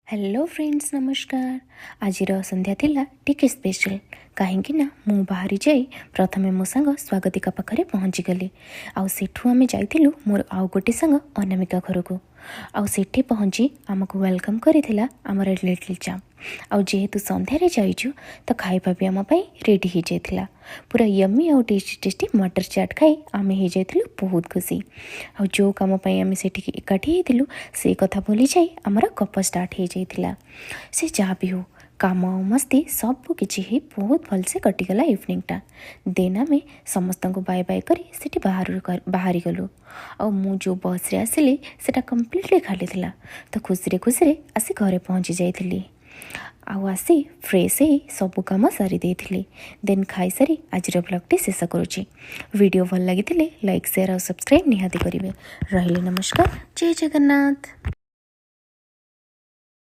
Hello friends नमस्कार। आज संध्या थिला टिके स्पेशल कहीं ना मु बाहरी जाई प्रथमे मो सांग स्वागतिका पाखरे पहुँची गली। आउ सेठू आमे जाइथिलु मोर आउ गोटे सांग अनामिका घर को। आउ सेठी पहुँची आमको वेलकम करिथिला हमर लिटिल चाम। आउ जेहेतु संध्यारे जाइछु तो खाइबा भी आम पाई रेडी हो जाइथिला। पूरा यम्मी आउ टेस्टी टेस्टी मटर चाट खाई आमे हो जाइथिलु बहुत खुशी। आउ जो काम पाई आमे सेठी एकाठी हेतिलु से कथा भूली जाई हमर गप स्टार्ट हो जाइथिला। से जहाँ भी हो काम मस्ती सब किछि ही बहुत भलसे कटिगला इवनिंगटा। देन आमे समस्त को बाय बाय करी सेठी बाहरी गलु। आ मु जो बस रे आसिली सेटा कम्प्लीटली खाली थिला तो खुशी खुशी आसी घरे पहुँची जाइथिली। आउ आसी फ्रेश ही सबु काम सारी देइथिली। देन खाई सारी आजिर ब्लॉगटी शेष करुछि। वीडियो भल लागिथिले लाइक शेयर और सब्सक्राइब निहाती करिवे। रहिले नमस्कार, जय जगन्नाथ।